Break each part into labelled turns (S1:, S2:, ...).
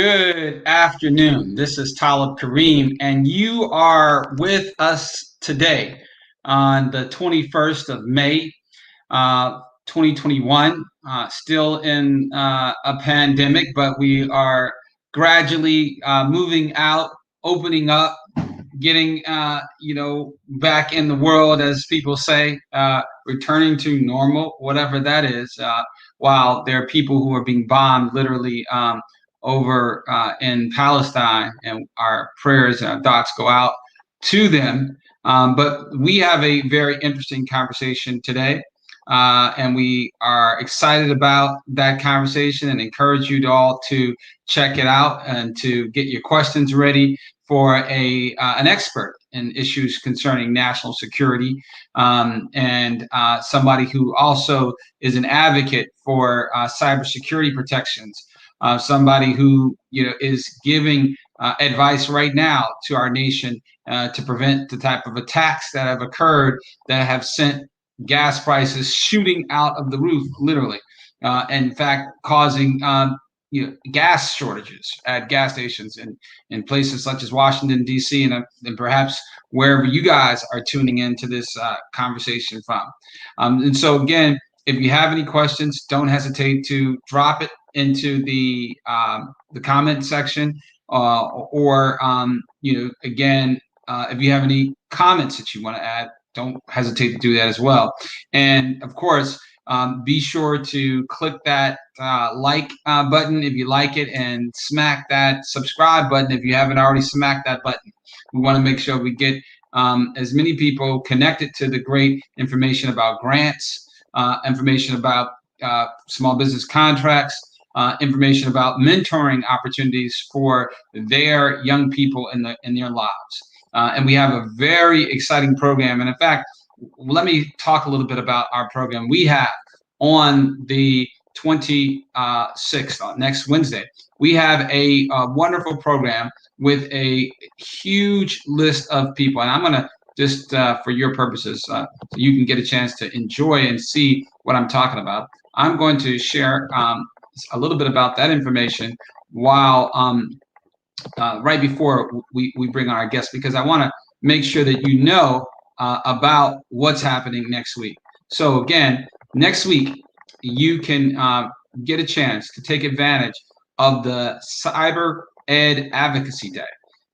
S1: Good afternoon. This is Talib Kareem, and you are with us today on the 21st of May, 2021. Still in a pandemic, but we are gradually moving out, opening up, getting back in the world, as people say, returning to normal, whatever that is. While there are people who are being bombed literally over in Palestine, and our prayers and our thoughts go out to them. But we have a very interesting conversation today, and we are excited about that conversation and encourage you all to check it out and to get your questions ready for an expert in issues concerning national security, and somebody who also is an advocate for cybersecurity protections. Somebody who is giving advice right now to our nation to prevent the type of attacks that have occurred that have sent gas prices shooting out of the roof, literally, in fact, causing gas shortages at gas stations in places such as Washington, D.C., and perhaps wherever you guys are tuning into this conversation from. And so, again, if you have any questions, don't hesitate to drop it into the comment section, or again, if you have any comments that you want to add, don't hesitate to do that as well. And of course, be sure to click that like button if you like it, and smack that subscribe button if you haven't already smacked that button. We want to make sure we get as many people connected to the great information about grants, information about small business contracts, information about mentoring opportunities for their young people in their lives. And we have a very exciting program. And in fact, let me talk a little bit about our program. We have on the 26th, next Wednesday, we have a wonderful program with a huge list of people. And I'm going to just, for your purposes, so you can get a chance to enjoy and see what I'm talking about, I'm going to share a little bit about that information while right before we bring on our guests, because I want to make sure that you know about what's happening next week. So again, next week, you can get a chance to take advantage of the Cyber Ed Advocacy Day.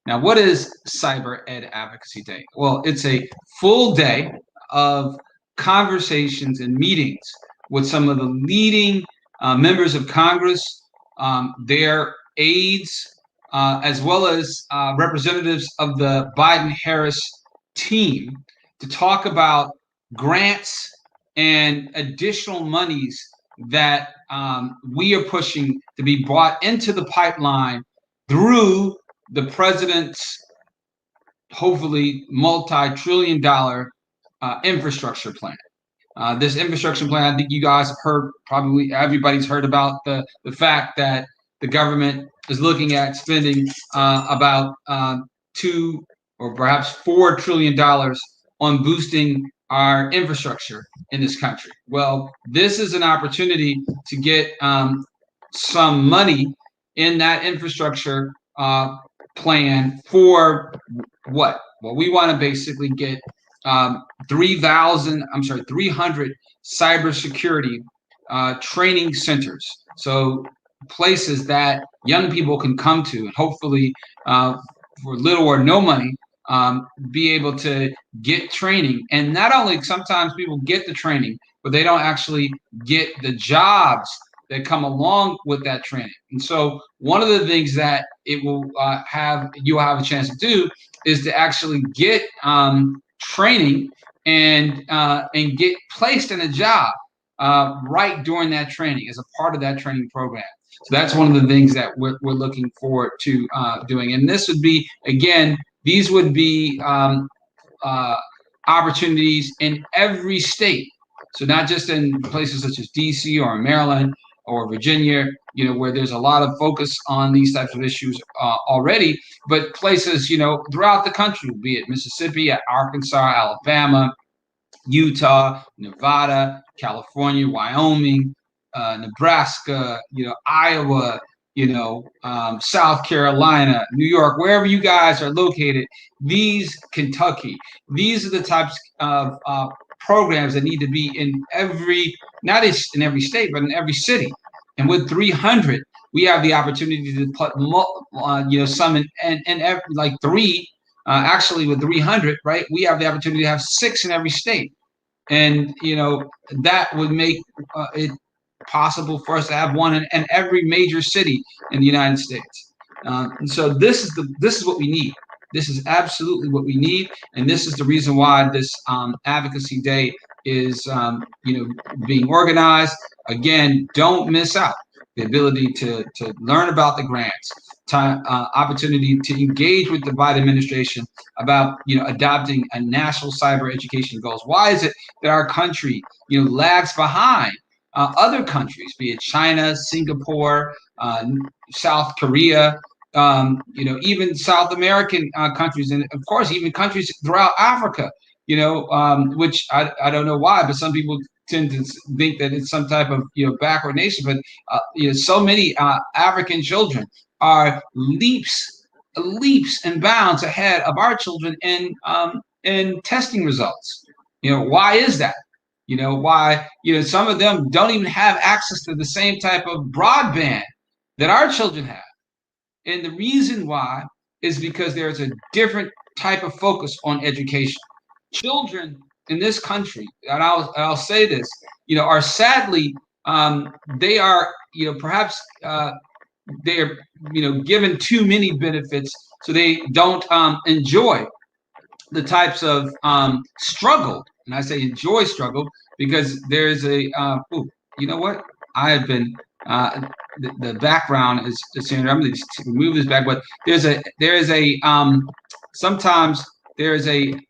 S1: Now, what is Cyber Ed Advocacy Day? Well, it's a full day of conversations and meetings with some of the leading members of Congress, their aides, as well as representatives of the Biden-Harris team, to talk about grants and additional monies that we are pushing to be brought into the pipeline through the president's hopefully multi-trillion-dollar infrastructure plan. This infrastructure plan, I think you guys have heard, probably everybody's heard about the fact that the government is looking at spending about $2 or perhaps $4 trillion on boosting our infrastructure in this country. Well, this is an opportunity to get some money in that infrastructure plan for what? Well, we want to basically get 300 cybersecurity training centers. So places that young people can come to and hopefully for little or no money be able to get training. And not only sometimes people get the training, but they don't actually get the jobs that come along with that training. And so one of the things that it will you'll have a chance to do is to actually get training and get placed in a job right during that training as a part of that training program. So that's one of the things that we're looking forward to doing. And this would be, again, these would be opportunities in every state. So not just in places such as DC or Maryland or Virginia, where there's a lot of focus on these types of issues already, but places, throughout the country, be it Mississippi, Arkansas, Alabama, Utah, Nevada, California, Wyoming, Nebraska, Iowa, South Carolina, New York, wherever you guys are located, Kentucky, these are the types of programs that need to be in not in every state, but in every city. And with 300, we have the opportunity to put, some in every, like three, actually with 300, right? We have the opportunity to have 6 in every state. And, that would make it possible for us to have one in every major city in the United States. And so this is what we need. This is absolutely what we need, and this is the reason why this Advocacy Day is, being organized. Again, don't miss out the ability to learn about the grants, opportunity to engage with the Biden administration about adopting a national cyber education goals. Why is it that our country lags behind other countries, be it China, Singapore, South Korea, even South American countries, and of course even countries throughout Africa, which I don't know why, but some people tend to think that it's some type of backward nation. But so many African children are leaps and bounds ahead of our children in testing results. Why is that? Why some of them don't even have access to the same type of broadband that our children have. And the reason why is because there's a different type of focus on education. Children in this country, and I'll say this, are sadly, they are, perhaps they are, given too many benefits, so they don't enjoy the types of struggle. And I say enjoy struggle because there's a, you know what? I have been, the background is saying, I'm going to remove this back, but sometimes there is an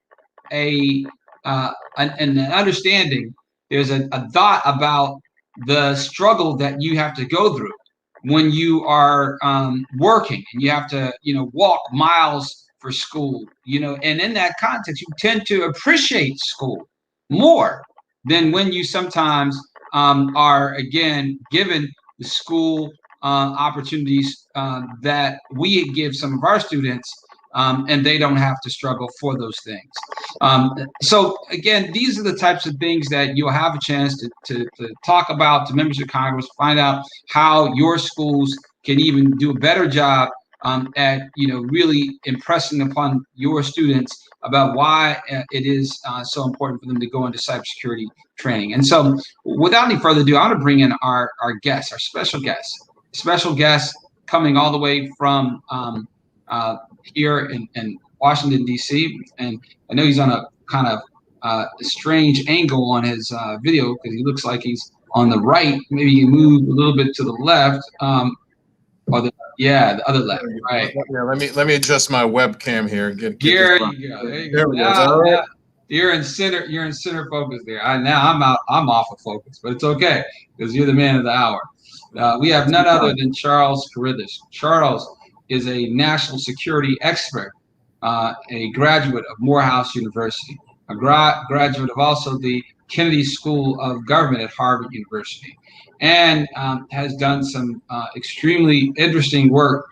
S1: understanding, there's a thought about the struggle that you have to go through when you are working, and you have to, walk miles for school, and in that context, you tend to appreciate school more than when you sometimes are, again, given the school opportunities that we give some of our students, and they don't have to struggle for those things. So again, these are the types of things that you'll have a chance to talk about to members of Congress, find out how your schools can even do a better job at really impressing upon your students about why it is so important for them to go into cybersecurity training. And so, without any further ado, I want to bring in our guest, our special guest coming all the way from here in Washington, D.C. And I know he's on a kind of strange angle on his video because he looks like he's on the right. Maybe you move a little bit to the left. The other left, right?
S2: Yeah, let me adjust my webcam here.
S1: There you go. There we go. Now, you're in center focus there. Now I'm off of focus, but it's okay because you're the man of the hour. We have none other than Charles Carithers. Charles is a national security expert, a graduate of Morehouse University, a graduate of also the Kennedy School of Government at Harvard University, and has done some extremely interesting work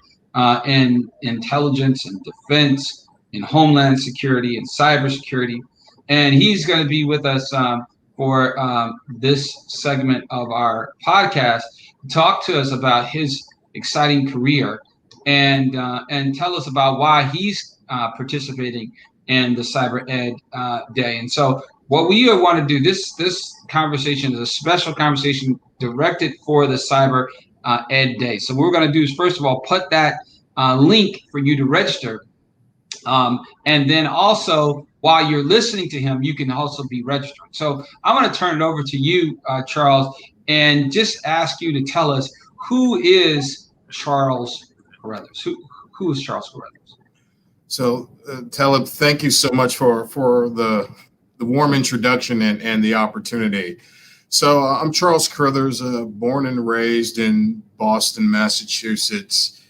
S1: in intelligence and defense, in homeland security and cybersecurity. And he's going to be with us for this segment of our podcast to talk to us about his exciting career and tell us about why he's participating in the Cyber Ed Day. And so what we want to do, this conversation is a special conversation directed for the Cyber Ed Day. So what we're going to do is, first of all, put that link for you to register. And then also, while you're listening to him, you can also be registering. So I want to turn it over to you, Charles, and just ask you to tell us, who is Charles Carithers? Who is Charles Carithers?
S2: So, Talib, thank you so much for the warm introduction and the opportunity. So I'm Charles Carithers, born and raised in Boston, Massachusetts.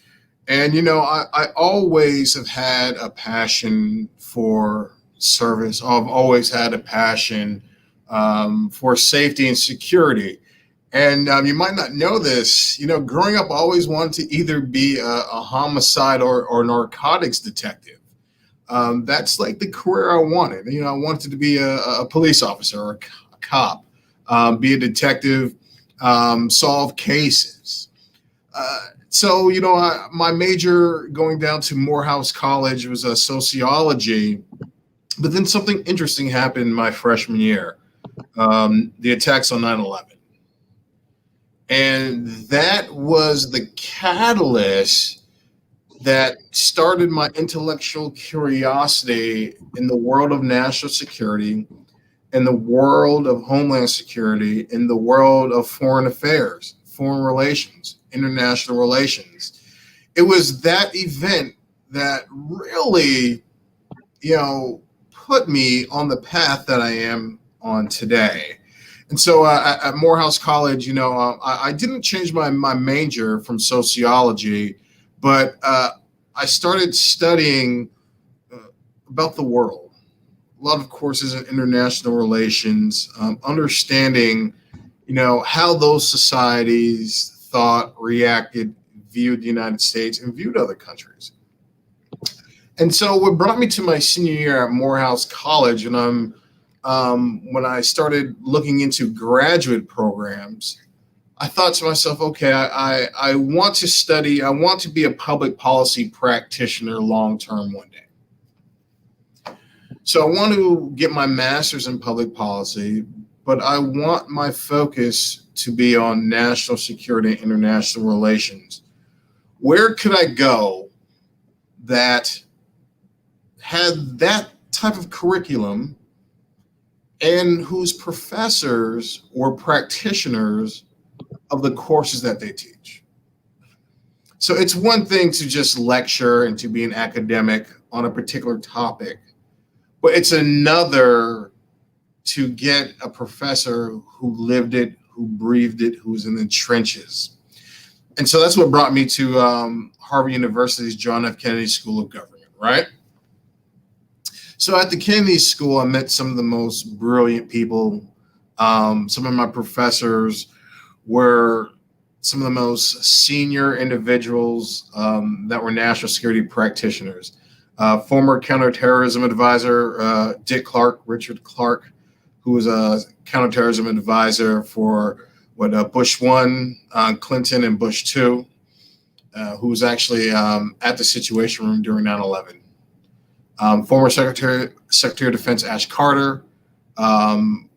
S2: And, I always have had a passion for service. I've always had a passion for safety and security. And you might not know this, growing up, I always wanted to either be a homicide or narcotics detective. That's like the career I wanted. I wanted to be a police officer or a cop, be a detective, solve cases. So, my major going down to Morehouse College was sociology. But then something interesting happened my freshman year, the attacks on 9/11. And that was the catalyst that started my intellectual curiosity in the world of national security, in the world of homeland security, in the world of foreign affairs, foreign relations, international relations. It was that event that really, put me on the path that I am on today. And so at Morehouse College, I didn't change my major from sociology, but I started studying about the world. A lot of courses in international relations, understanding, how those societies thought, reacted, viewed the United States, and viewed other countries. And so what brought me to my senior year at Morehouse College, and when I started looking into graduate programs, I thought to myself, okay, I want to study, I want to be a public policy practitioner long-term one day. So I want to get my master's in public policy, but I want my focus to be on national security and international relations. Where could I go that had that type of curriculum and whose professors or practitioners of the courses that they teach? So it's one thing to just lecture and to be an academic on a particular topic, but it's another to get a professor who lived it, who breathed it, who's in the trenches. And so that's what brought me to Harvard University's John F. Kennedy School of Government, right? So at the Kennedy School, I met some of the most brilliant people. Some of my professors were some of the most senior individuals that were national security practitioners. Former counterterrorism advisor Richard Clark, who was a counterterrorism advisor for Bush 1, Clinton, and Bush 2, who was actually at the Situation Room during 9/11. Former Secretary of Defense Ash Carter,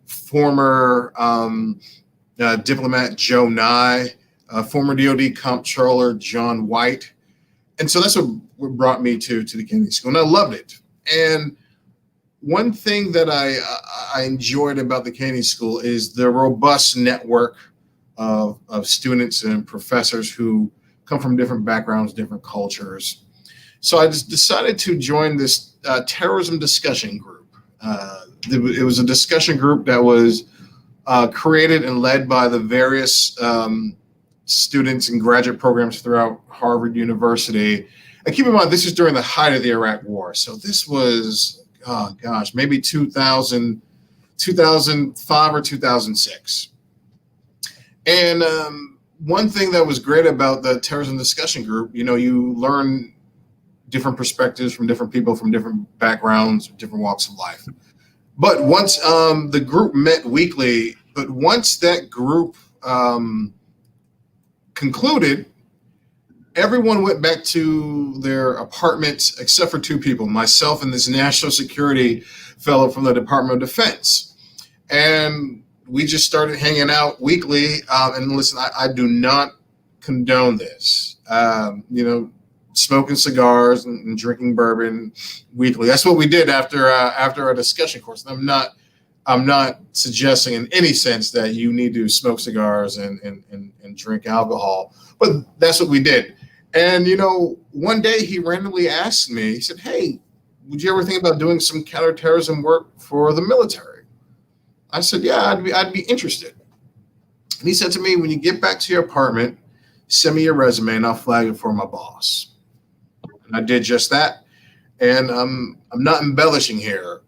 S2: former diplomat Joe Nye, former DoD Comptroller John White. And so that's what brought me to the Kennedy School, and I loved it. And one thing that I enjoyed about the Kennedy School is the robust network of students and professors who come from different backgrounds, different cultures. So I just decided to join this terrorism discussion group. It was a discussion group that was created and led by the various students and graduate programs throughout Harvard University. And keep in mind, this is during the height of the Iraq War. So this was, maybe 2005 or 2006. And one thing that was great about the terrorism discussion group, you learn different perspectives from different people from different backgrounds, different walks of life. But once the group met weekly, but once that group concluded, everyone went back to their apartments except for two people, myself and this national security fellow from the Department of Defense. And we just started hanging out weekly. And listen, I do not condone this. Smoking cigars and drinking bourbon weekly. That's what we did after our discussion course. And I'm not suggesting in any sense that you need to smoke cigars and drink alcohol, but that's what we did. And one day he randomly asked me, he said, "Hey, would you ever think about doing some counterterrorism work for the military?" I said, "Yeah, I'd be interested." And he said to me, "When you get back to your apartment, send me your resume and I'll flag it for my boss." And I did just that. And I'm not embellishing here.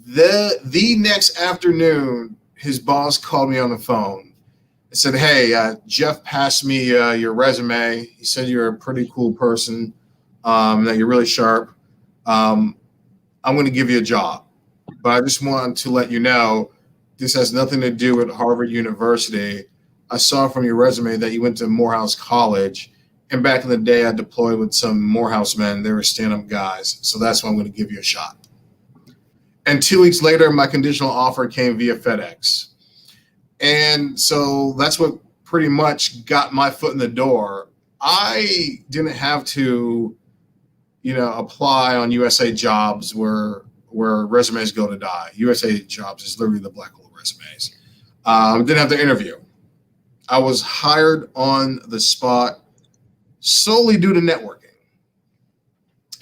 S2: The next afternoon, his boss called me on the phone I said, hey, Jeff passed me your resume. He said you're a pretty cool person, that you're really sharp. I'm going to give you a job. But I just want to let you know, this has nothing to do with Harvard University. I saw from your resume that you went to Morehouse College. And back in the day, I deployed with some Morehouse men. They were stand-up guys. So that's why I'm going to give you a shot. And 2 weeks later, my conditional offer came via FedEx. And so that's what pretty much got my foot in the door. I didn't have to, apply on USA Jobs where resumes go to die. USA Jobs is literally the black hole of resumes. Didn't have to interview. I was hired on the spot solely due to networking.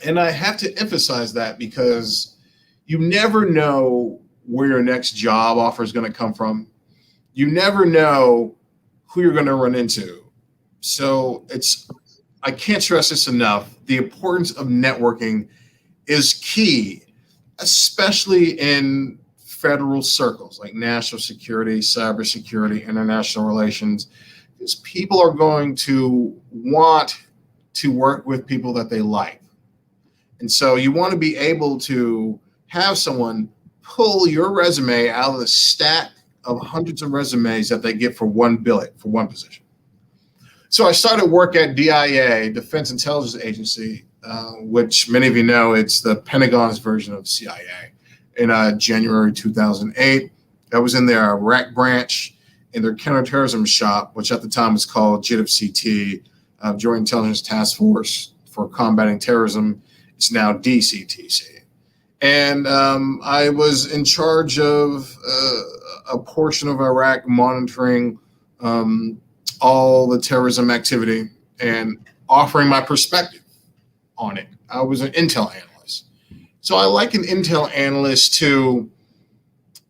S2: And I have to emphasize that because you never know where your next job offer is going to come from. You never know who you're going to run into. So I can't stress this enough. The importance of networking is key, especially in federal circles like national security, cybersecurity, international relations, because people are going to want to work with people that they like. And so you want to be able to have someone pull your resume out of the stack of hundreds of resumes that they get for one billet, for one position. So I started work at DIA, Defense Intelligence Agency, which many of you know, it's the Pentagon's version of CIA, in January 2008. I was in their Iraq branch in their counterterrorism shop, which at the time was called JITF-CT, Joint Intelligence Task Force for Combating Terrorism. It's now DCTC. And I was in charge of a portion of Iraq monitoring all the terrorism activity and offering my perspective on it. I was an intel analyst. So I like an intel analyst to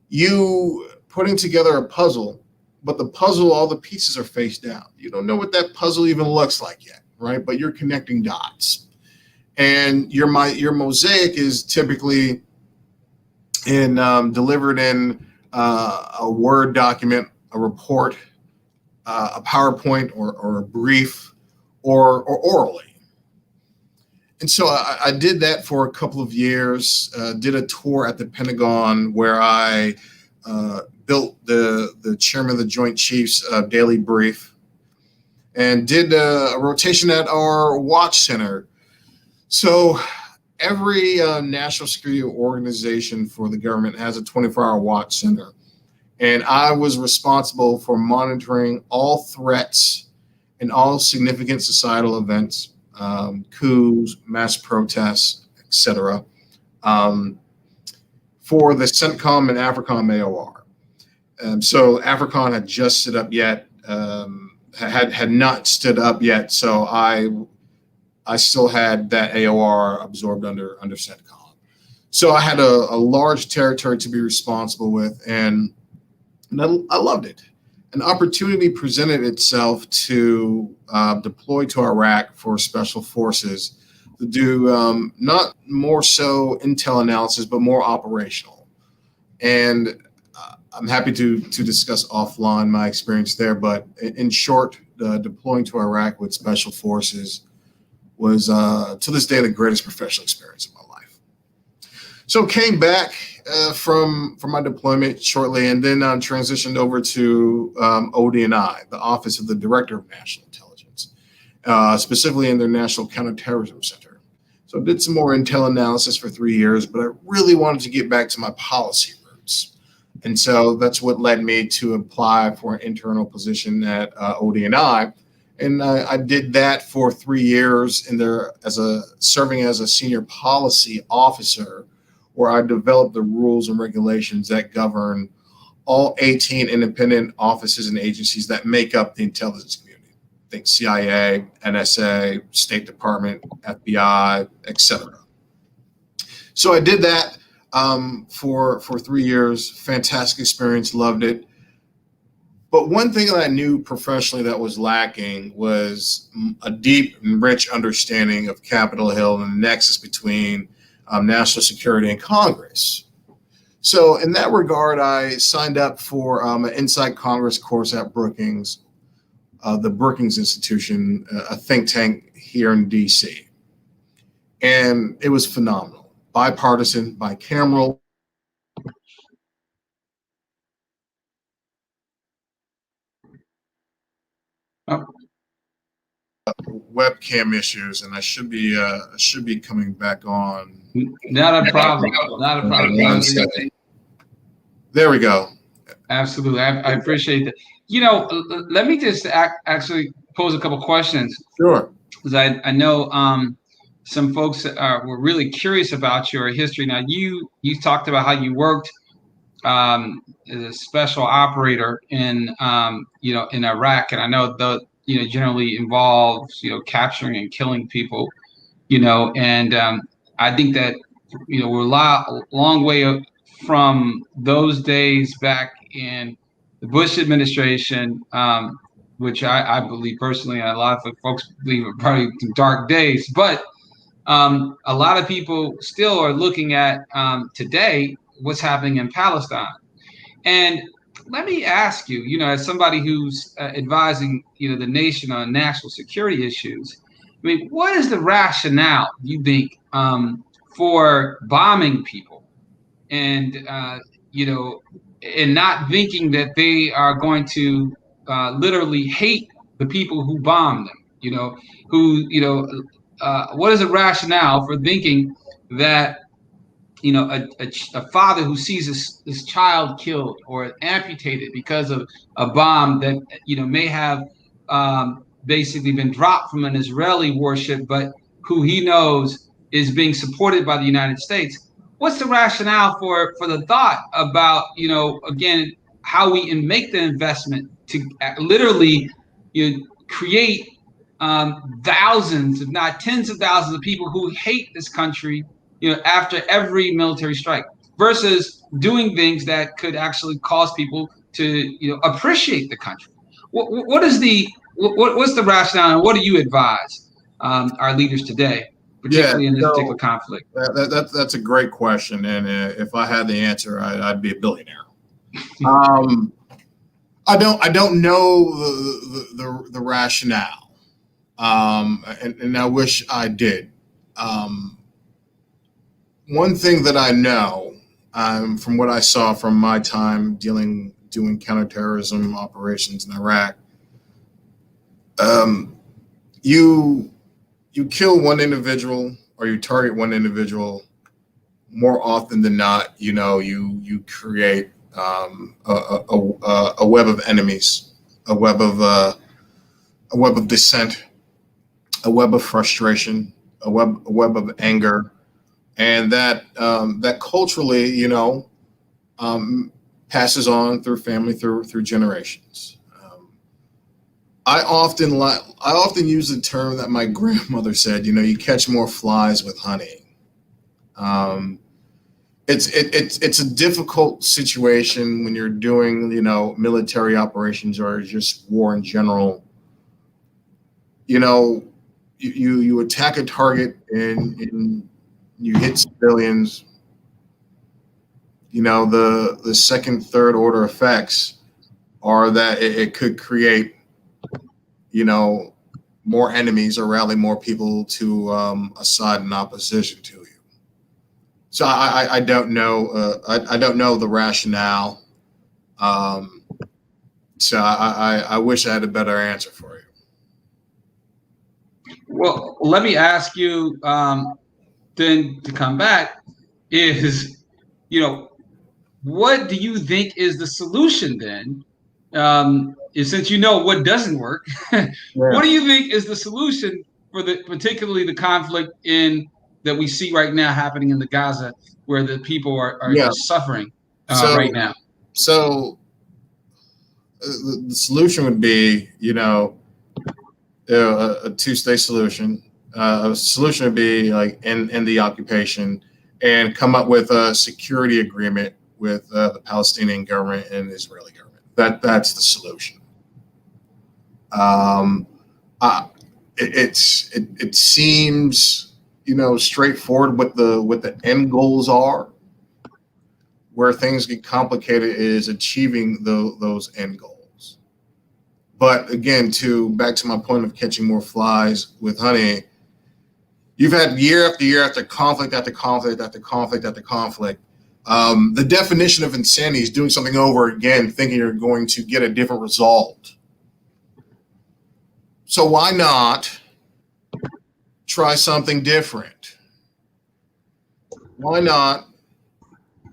S2: you putting together a puzzle, but the puzzle, all the pieces are face down. You don't know what that puzzle even looks like yet, right? But you're connecting dots. And your mosaic is typically delivered in a Word document, a report, a PowerPoint, or a brief, or orally. And so I did that for a couple of years, did a tour at the Pentagon where I built the chairman of the Joint Chiefs daily brief and did a rotation at our watch center. So every national security organization for the government has a 24-hour watch center. And I was responsible for monitoring all threats and all significant societal events, coups, mass protests, etc., for the CENTCOM and AFRICOM AOR. So AFRICOM had just stood up yet, had not stood up yet. So I still had that AOR absorbed under CENTCOM. So I had a large territory to be responsible with, and I loved it. An opportunity presented itself to deploy to Iraq for special forces to do not more so intel analysis, but more operational. And I'm happy to discuss offline my experience there. But in short, deploying to Iraq with special forces was, to this day, the greatest professional experience of my life. So came back from my deployment shortly, and then transitioned over to OD&I, the Office of the Director of National Intelligence, specifically in their National Counterterrorism Center. So I did some more intel analysis for 3 years, but I really wanted to get back to my policy roots. And so that's what led me to apply for an internal position at OD&I. And I did that for 3 years in there serving as a senior policy officer, where I developed the rules and regulations that govern all 18 independent offices and agencies that make up the intelligence community. Think CIA, NSA, State Department, FBI, etc. So I did that for 3 years. Fantastic experience, loved it. But one thing that I knew professionally that was lacking was a deep and rich understanding of Capitol Hill and the nexus between national security and Congress. So in that regard, I signed up for an Inside Congress course at Brookings, the Brookings Institution, a think tank here in DC. And it was phenomenal, bipartisan, bicameral.
S1: Oh.
S2: Webcam issues, and I should be coming back on.
S1: Not a problem. Not a problem.
S2: There we go.
S1: Absolutely. I appreciate that. Let me just actually pose a couple questions.
S2: Sure.
S1: Because I know some folks were really curious about your history. Now, you talked about how you worked as a special operator in in Iraq, and I know generally involves capturing and killing people, and I think that we're a long way from those days back in the Bush administration, which I believe personally, and a lot of folks believe are probably dark days, but a lot of people still are looking at today what's happening in Palestine. And let me ask you, as somebody who's advising, the nation on national security issues, I mean, what is the rationale, you think, for bombing people and, and not thinking that they are going to literally hate the people who bombed them, what is the rationale for thinking that a father who sees his child killed or amputated because of a bomb that may have basically been dropped from an Israeli warship, but who he knows is being supported by the United States? What's the rationale for the thought about again how we make the investment to literally create thousands, if not tens of thousands, of people who hate this country after every military strike, versus doing things that could actually cause people to appreciate the country? What's the rationale, and what do you advise our leaders today, particularly in this particular conflict?
S2: That's a great question, and if I had the answer, I'd be a billionaire. I don't know the rationale, and I wish I did. One thing that I know from what I saw from my time doing counterterrorism operations in Iraq, you kill one individual or you target one individual, more often than not, you create a web of enemies, a web of dissent, a web of frustration, a web of anger. And that culturally, passes on through family, through generations. I often use the term that my grandmother said. You catch more flies with honey. It's a difficult situation when you're doing military operations or just war in general. You attack a target and you hit civilians. The second, third order effects are that it could create, more enemies or rally more people to a side in opposition to you. So I don't know. I don't know the rationale. So I wish I had a better answer for you.
S1: Well, let me ask you then to come back is, what do you think is the solution then? Since what doesn't work, what do you think is the solution for particularly the conflict that we see right now happening in the Gaza, where the people are just suffering right now?
S2: So the solution would be, a two-state solution. A solution would be like end the occupation and come up with a security agreement with the Palestinian government and the Israeli government. That's the solution. It seems straightforward what the end goals are. where things get complicated is achieving those end goals. But again, back to my point of catching more flies with honey, you've had year after year after conflict after conflict after conflict after conflict. The definition of insanity is doing something over again, thinking you're going to get a different result. So why not try something different? Why not?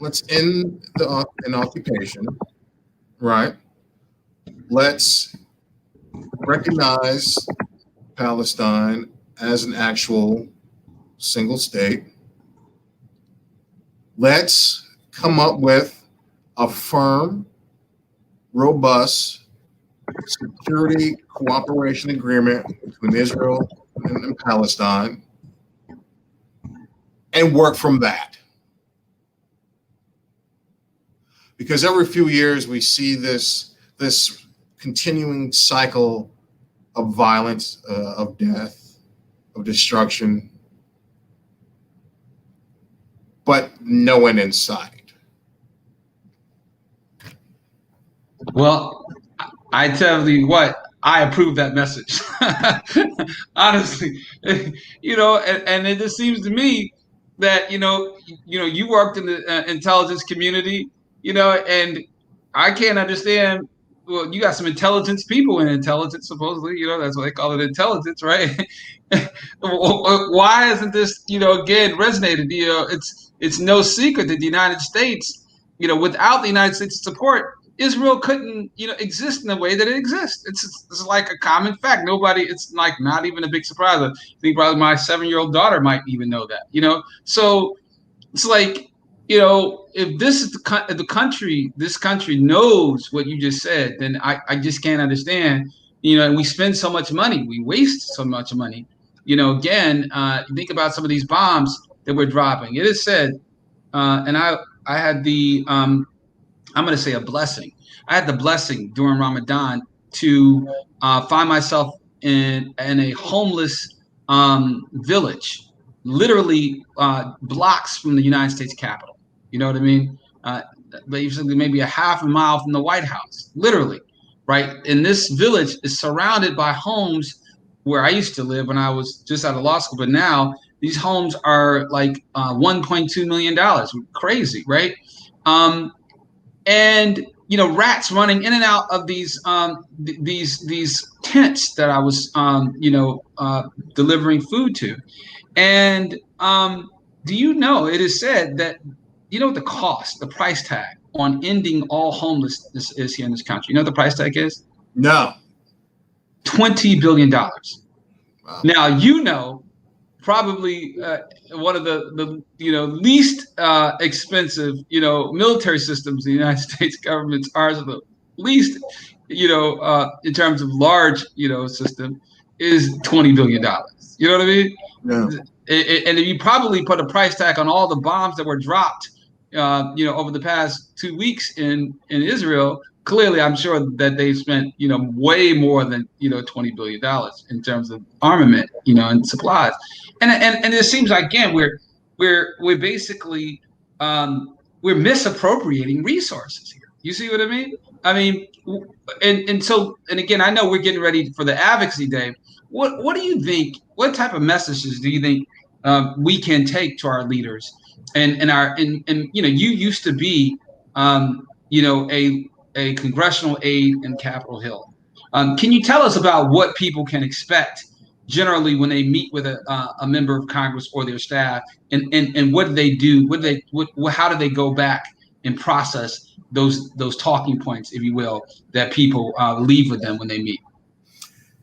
S2: Let's end an occupation, right? Let's recognize Palestine as an actual single state. Let's come up with a firm, robust security cooperation agreement between Israel and Palestine and work from that. Because every few years we see this continuing cycle of violence, of death, of destruction, but no end in sight.
S1: Well, I tell you what, I approve that message. Honestly, and it just seems to me that you worked in the intelligence community, and I can't understand. Well, you got some intelligence people in intelligence, supposedly. That's what they call it, intelligence, right? Why isn't this, again, resonated? It's no secret that the United States, without the United States support, Israel couldn't, exist in the way that it exists. It's like a common fact. It's like not even a big surprise. I think probably my 7-year-old daughter might even know that, So it's like, if this is the country, this country knows what you just said, then I just can't understand, and we spend so much money, we waste so much money, again, think about some of these bombs that we're dropping. It is said, and I had I'm going to say a blessing. I had the blessing during Ramadan to find myself in a homeless village, literally blocks from the United States Capitol. You know what I mean? Basically, maybe a half a mile from the White House, literally, right? And this village is surrounded by homes where I used to live when I was just out of law school. But now these homes are like $1.2 million. Crazy, right? And rats running in and out of these tents that I was delivering food to. And do you know, it is said that the price tag on ending all homelessness is here in this country? You know what the price tag is?
S2: No.
S1: $20 billion. Wow. Now, probably one of the least expensive military systems in the United States government's ours are the least in terms of large system is $20 billion. You know what I mean?
S2: Yeah.
S1: And if you probably put a price tag on all the bombs that were dropped over the past 2 weeks in Israel, clearly, I'm sure that they spent, way more than, $20 billion in terms of armament, and supplies. And it seems like, again, we're basically we're misappropriating resources here. You see what I mean? I mean, and again, I know we're getting ready for the Advocacy Day. What do you think? What type of messages do you think we can take to our leaders? And you used to be a congressional aide in Capitol Hill. Can you tell us about what people can expect generally when they meet with a member of Congress or their staff, and what do they do? How do they go back and process those talking points, if you will, that people leave with them when they meet?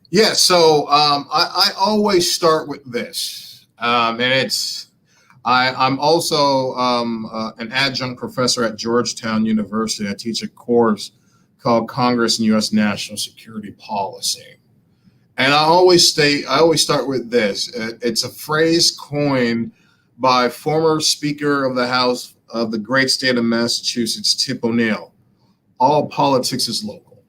S2: Yeah, so I always start with this, and I'm also an adjunct professor at Georgetown University. I teach a course called Congress and U.S. National Security Policy. And I always start with this. It's a phrase coined by former Speaker of the House of the great state of Massachusetts, Tip O'Neill. All politics is local.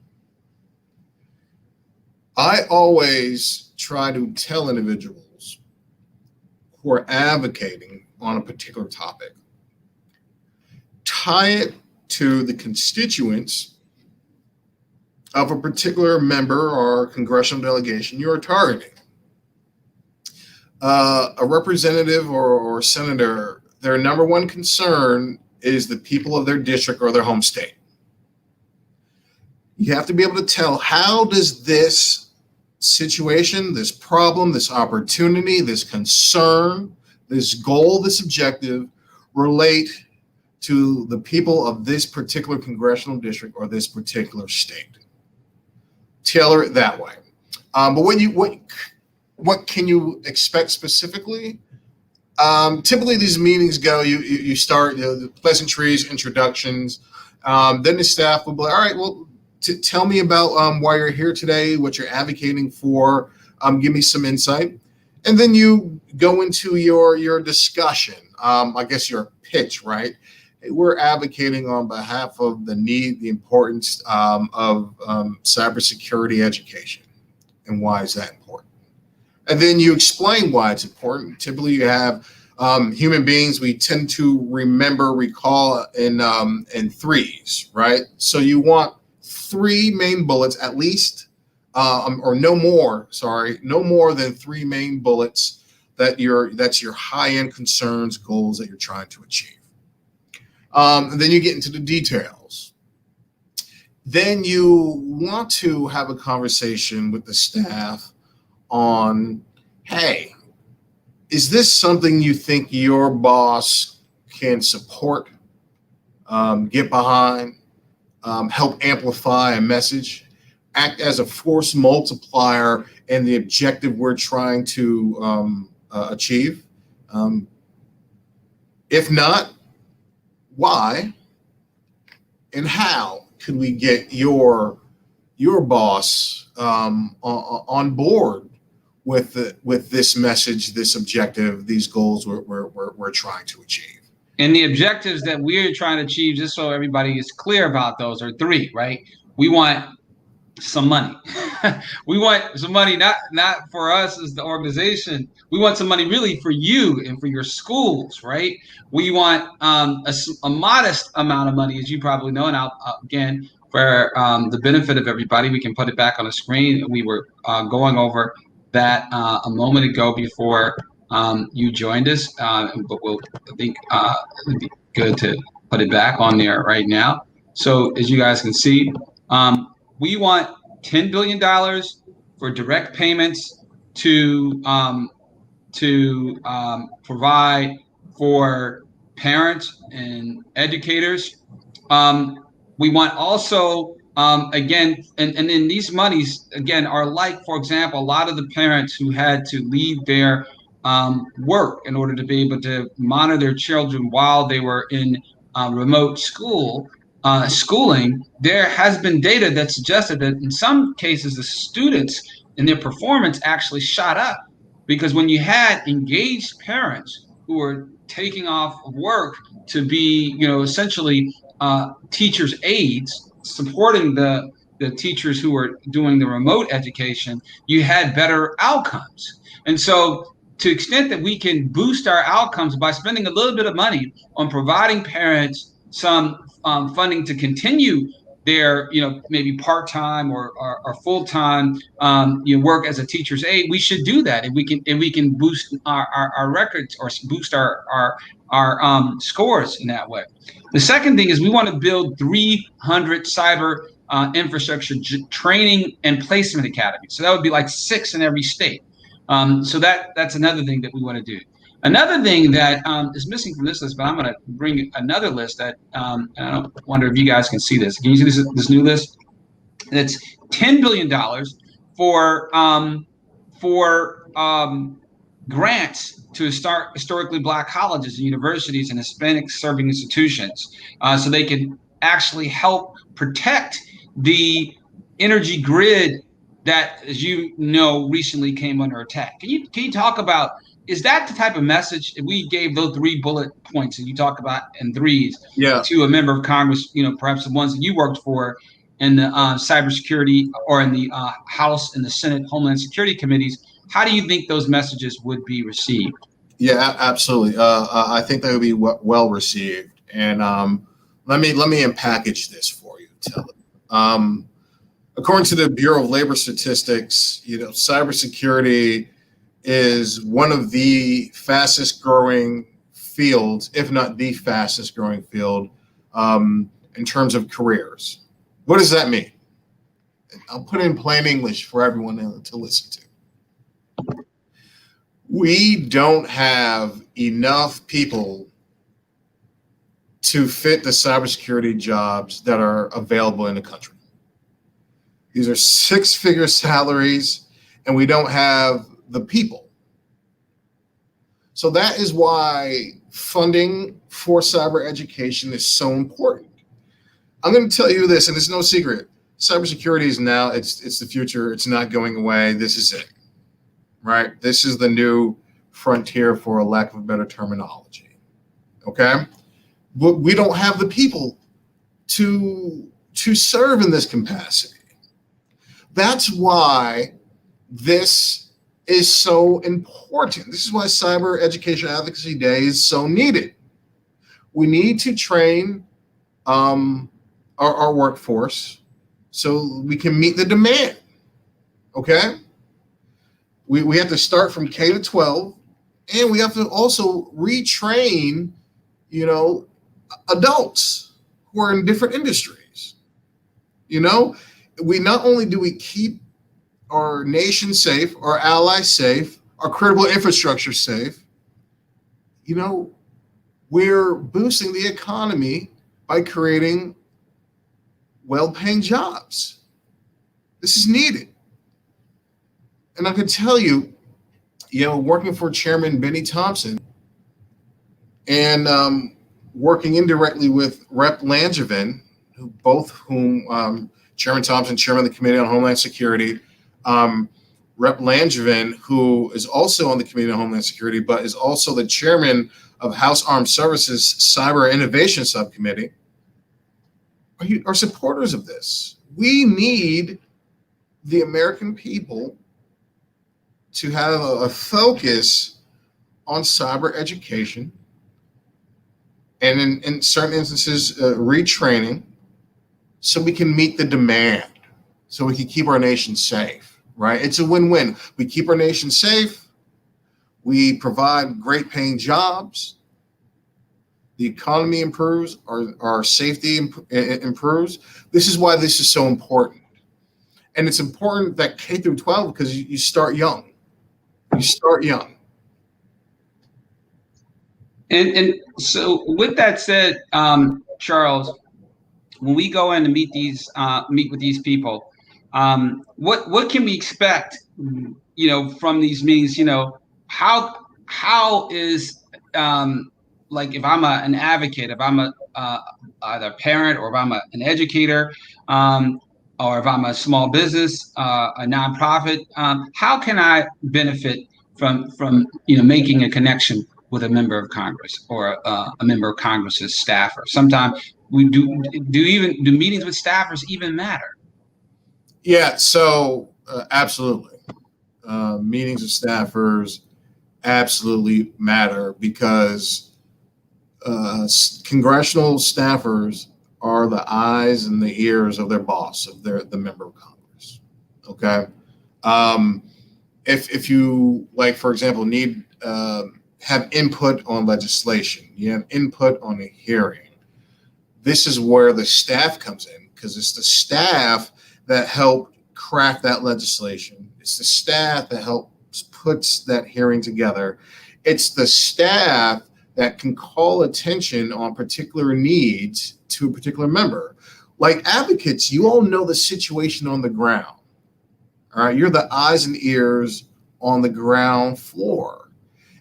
S2: I always try to tell individuals who are advocating on a particular topic, tie it to the constituents of a particular member or congressional delegation you are targeting. A representative or senator, their number one concern is the people of their district or their home state. You have to be able to tell, how does this situation, this problem, this opportunity, this concern, this goal, this objective relate to the people of this particular congressional district or this particular state? Tailor it that way. But what can you expect specifically? Typically, these meetings go. You start the pleasantries, introductions. Then the staff will be like, all right, well, tell me about why you're here today, what you're advocating for. Give me some insight, and then you go into your discussion. I guess your pitch, right? Hey, we're advocating on behalf of the importance of cybersecurity education, and why is that important? And then you explain why it's important. Typically, you have human beings, we tend to recall in threes, right? So you want 3 main bullets at least, or no more than 3 main bullets that's your high-end concerns, goals that you're trying to achieve. And then you get into the details. Then you want to have a conversation with the staff on, hey, is this something you think your boss can support, get behind, help amplify a message, act as a force multiplier in the objective we're trying to achieve? If not, why and how could we get your boss on board with this message, this objective, these goals we're trying to achieve?
S1: And the objectives that we're trying to achieve, just so everybody is clear about those, are 3, right? We want some money. We want some money, not for us as the organization. We want some money really for you and for your schools, right? We want a modest amount of money, as you probably know, and again, for the benefit of everybody, we can put it back on the screen. We were going over that a moment ago before you joined us, but I think it'd be good to put it back on there right now. So as you guys can see, we want $10 billion for direct payments to provide for parents and educators. We want also, again, and then these monies, again, are like, for example, a lot of the parents who had to leave their work in order to be able to monitor their children while they were in remote schooling. There has been data that suggested that in some cases, the students and their performance actually shot up, because when you had engaged parents who were taking off work to be, essentially teachers' aides, supporting the teachers who were doing the remote education, you had better outcomes. And so to the extent that we can boost our outcomes by spending a little bit of money on providing parents some funding to continue their, maybe part-time or full-time, work as a teacher's aide, we should do that. And we can boost our records or boost our scores in that way. The second thing is we want to build 300 cyber infrastructure training and placement academies. So that would be like 6 in every state. So that's another thing that we want to do. Another thing that is missing from this list, but I'm going to bring another list that I don't wonder if you guys can see this. Can you see this new list? That's $10 billion for grants to start historically Black colleges and universities and Hispanic serving institutions, so they can actually help protect the energy grid that, as you know, recently came under attack. Can you talk about, is that the type of message, if we gave those 3 bullet points that you talk about in threes to a member of Congress, perhaps the ones that you worked for in the cybersecurity or in the House and the Senate Homeland Security committees, how do you think those messages would be received?
S2: Yeah, absolutely. I think they would be well received. And Let me unpackage this for you, Teleb. According to the Bureau of Labor Statistics, cybersecurity is one of the fastest growing fields, if not the fastest growing field, in terms of careers. What does that mean? I'll put it in plain English for everyone to listen to. We don't have enough people to fit the cybersecurity jobs that are available in the country. These are six-figure salaries, and we don't have the people. So that is why funding for cyber education is so important. I'm going to tell you this, and it's no secret. Cybersecurity is now, it's the future. It's not going away. This is it, right? This is the new frontier, for a lack of a better terminology, okay? But we don't have the people to serve in this capacity. That's why this is so important. This is why Cyber Education Advocacy Day is so needed. We need to train our workforce so we can meet the demand, okay? We have to start from K to 12, and we have to also retrain, adults who are in different industries. We not only do we keep our nation safe, our allies safe, our critical infrastructure safe, we're boosting the economy by creating well-paying jobs. This is needed. And I can tell you, working for Chairman Benny Thompson and working indirectly with Rep. Langevin, whom Chairman Thompson, Chairman of the Committee on Homeland Security, Rep. Langevin, who is also on the Committee on Homeland Security, but is also the chairman of House Armed Services Cyber Innovation Subcommittee, are supporters of this. We need the American people to have a focus on cyber education, and in certain instances, retraining, so we can meet the demand, so we can keep our nation safe, right? It's a win-win. We keep our nation safe, we provide great paying jobs, the economy improves, our safety improves. This is why this is so important. And it's important that K through 12, because you start young. You start young.
S1: And so with that said, Charles, when we go in to meet with these people, what can we expect, from these meetings? How is like if I'm an advocate, if I'm either a parent, or if I'm an educator, or if I'm a small business, a nonprofit, how can I benefit from making a connection with a member of Congress, or a member of Congress's staffer? Sometimes we do meetings with staffers even matter?
S2: Yeah, so absolutely. Meetings with staffers absolutely matter, because congressional staffers are the eyes and the ears of their boss, of the member of Congress. Okay. If you, like, for example, need have input on legislation, you have input on a hearing, this is where the staff comes in, because it's the staff that helped craft that legislation. It's the staff that helps puts that hearing together. It's the staff that can call attention on particular needs to a particular member. Like advocates, you all know the situation on the ground. All right, you're the eyes and ears on the ground floor.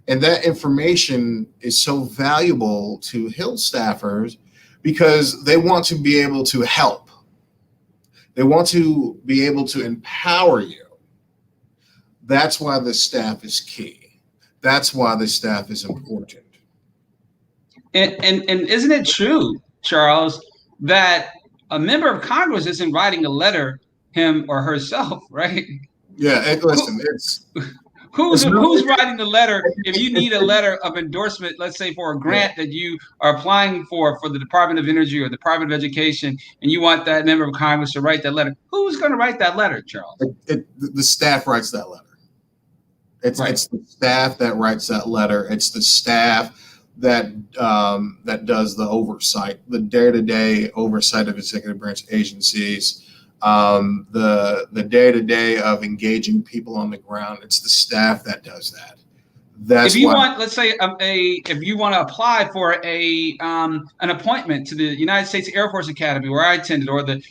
S2: And that information is so valuable to Hill staffers, because they want to be able to help. They want to be able to empower you. That's why the staff is key. That's why the staff is important.
S1: And isn't it true, Charles, that a member of Congress isn't writing a letter him or herself, right?
S2: Yeah, and listen,
S1: Who's writing the letter? If you need a letter of endorsement, let's say for a grant that you are applying for the Department of Energy or Department of Education, and you want that member of Congress to write that letter, who's going to write that letter, Charles?
S2: The staff writes that letter. It's the staff that writes that letter. It's the staff that does the oversight, the day-to-day oversight of executive branch agencies, the day-to-day of engaging people on the ground. It's the staff that does that. That's
S1: if you want, let's say, if you want to apply for an appointment to the United States Air Force Academy, where I attended, or the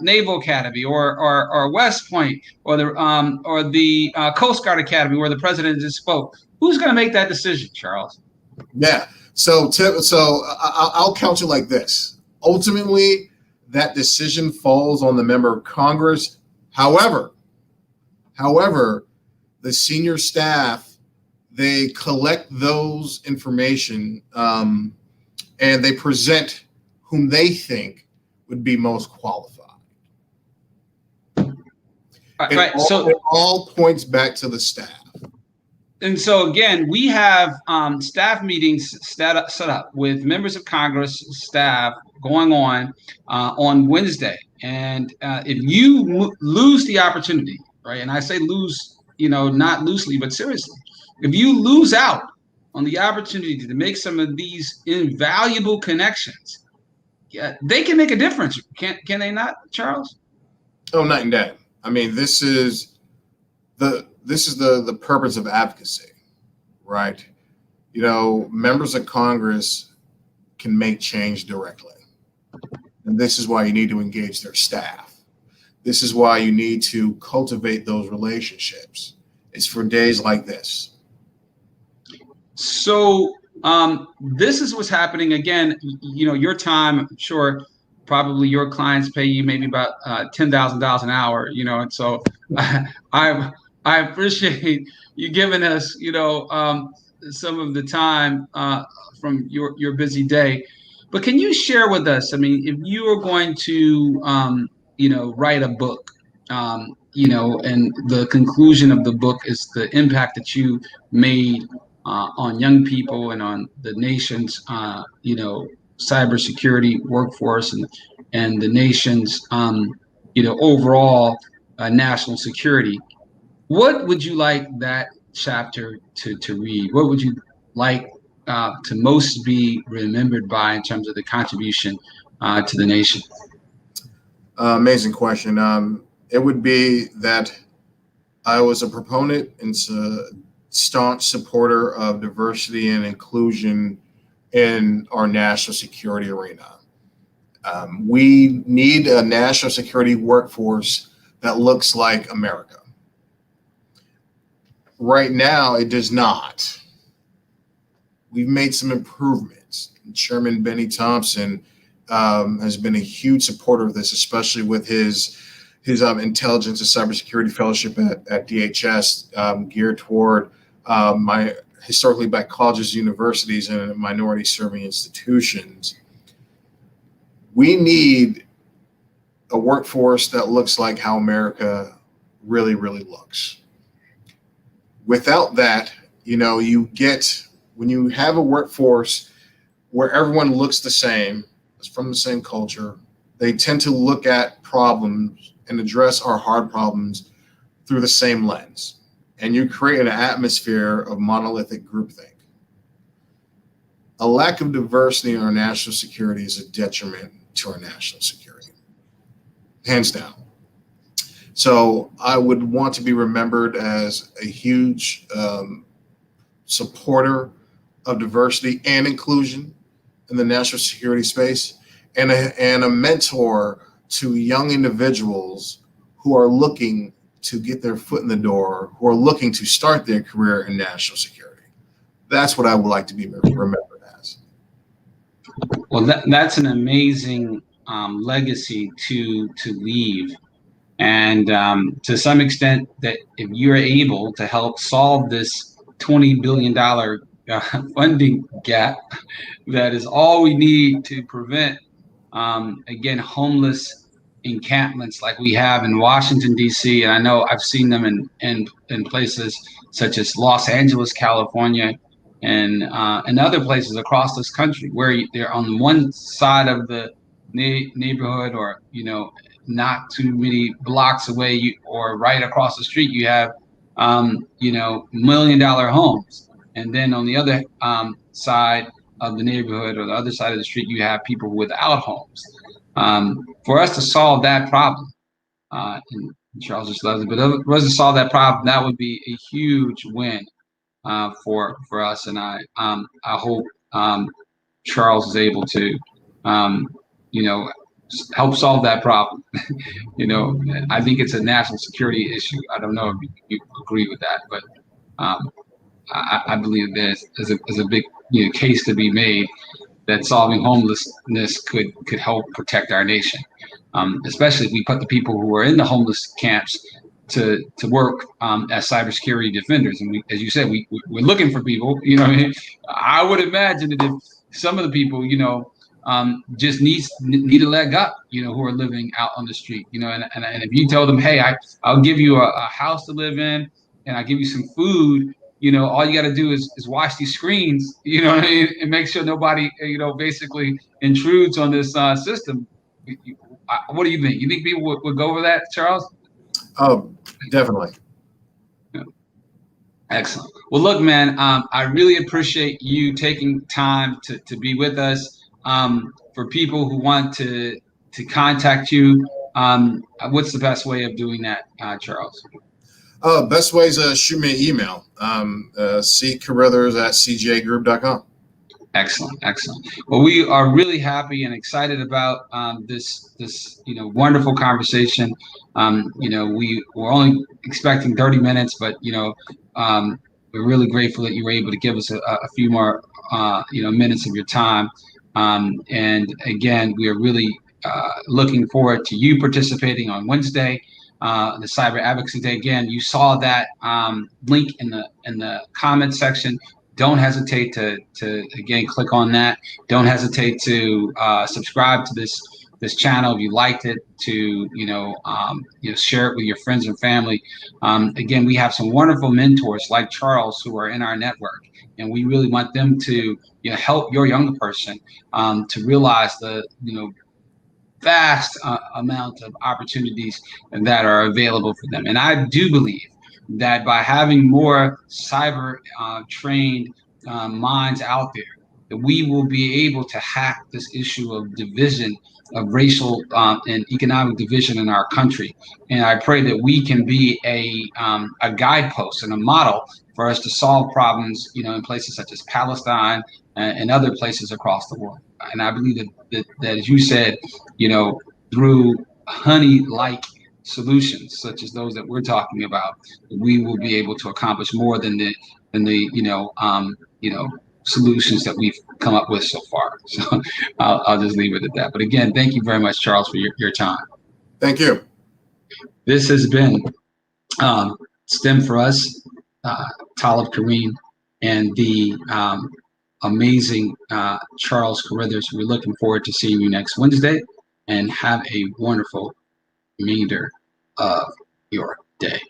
S1: Naval Academy, or West Point, or the Coast Guard Academy, where the president just spoke, who's going to make that decision, Charles?
S2: Yeah. So I'll count it like this. Ultimately, that decision falls on the member of Congress. However, the senior staff, they collect those information and they present whom they think would be most qualified. So it all points back to the staff.
S1: And so again, we have staff meetings set up with members of Congress, staff going on Wednesday. And if you lose the opportunity, right? And I say lose, not loosely, but seriously. If you lose out on the opportunity to make some of these invaluable connections, they can make a difference. Can they not, Charles?
S2: Oh, night and day. I mean, this is the purpose of advocacy, right? Members of Congress can make change directly. And this is why you need to engage their staff. This is why you need to cultivate those relationships. It's for days like this.
S1: So this is what's happening. Again, your time, I'm sure probably your clients pay you maybe about $10,000 an hour, and so I appreciate you giving us, some of the time from your busy day. But can you share with us, I mean, if you are going to, write a book, and the conclusion of the book is the impact that you made on young people and on the nation's, cybersecurity workforce and the nation's, overall national security. What would you like that chapter to read? What would you like to most be remembered by in terms of the contribution to the nation?
S2: Amazing question. It would be that I was a proponent and staunch supporter of diversity and inclusion in our national security arena. We need a national security workforce that looks like America. Right now, it does not. We've made some improvements. Chairman Benny Thompson has been a huge supporter of this, especially with his intelligence and cybersecurity fellowship at DHS, geared toward my historically black colleges, universities, and minority serving institutions. We need a workforce that looks like how America really, really looks. Without that, when you have a workforce where everyone looks the same, is from the same culture, they tend to look at problems and address our hard problems through the same lens. And you create an atmosphere of monolithic groupthink. A lack of diversity in our national security is a detriment to our national security, hands down. So I would want to be remembered as a huge supporter of diversity and inclusion in the national security space, and a mentor to young individuals who are looking to get their foot in the door, who are looking to start their career in national security. That's what I would like to be remembered as.
S1: Well, that's an amazing legacy to leave. And to some extent, that if you're able to help solve this $20 billion funding gap, that is all we need to prevent, again, homeless encampments like we have in Washington, D.C., and I know I've seen them in places such as Los Angeles, California, and other places across this country, where they're on one side of the neighborhood, or not too many blocks away, or right across the street, you have $1 million homes, and then on the other side of the neighborhood, or the other side of the street, you have people without homes. For us to solve that problem, and Charles just loves it, but for us to solve that problem, that would be a huge win for us. And I hope Charles is able to help solve that problem. I think it's a national security issue. I don't know if you agree with that, but I believe there's a big case to be made that solving homelessness could help protect our nation, especially if we put the people who are in the homeless camps to work as cybersecurity defenders. And as you said, we're looking for people. I would imagine that if some of the people just need a leg up, who are living out on the street, and if you tell them, hey, I'll give you a house to live in, and I'll give you some food, all you got to do is watch these screens, and make sure nobody, basically intrudes on this system. What do you think? You think people would go over that, Charles?
S2: Oh, definitely.
S1: Yeah. Excellent. Well, look, man, I really appreciate you taking time to be with us. For people who want to contact you, what's the best way of doing that, Charles?
S2: Best way is shoot me an email, ccarithers@cjgroup.com.
S1: Excellent. Well, we are really happy and excited about this wonderful conversation. We were only expecting 30 minutes, but we're really grateful that you were able to give us a few more minutes of your time. And again, we are really looking forward to you participating on Wednesday, the Cyber Advocacy Day. Again, you saw that link in the comment section. Don't hesitate to again click on that. Don't hesitate to subscribe to this channel if you liked it. To share it with your friends and family. Again, we have some wonderful mentors like Charles who are in our network, and we really want them to help your younger person to realize the vast amount of opportunities that are available for them. And I do believe that by having more cyber trained minds out there, that we will be able to hack this issue of division, of racial and economic division in our country. And I pray that we can be a guidepost and a model for us to solve problems, in places such as Palestine and other places across the world. And I believe that as you said, through honey-like solutions such as those that we're talking about, we will be able to accomplish more than the solutions that we've come up with so far. So I'll just leave it at that. But again, thank you very much, Charles, for your time.
S2: Thank you.
S1: This has been STEM4US, Talib Kareem, and the amazing Charles Carithers. We're looking forward to seeing you next Wednesday, and have a wonderful remainder of your day.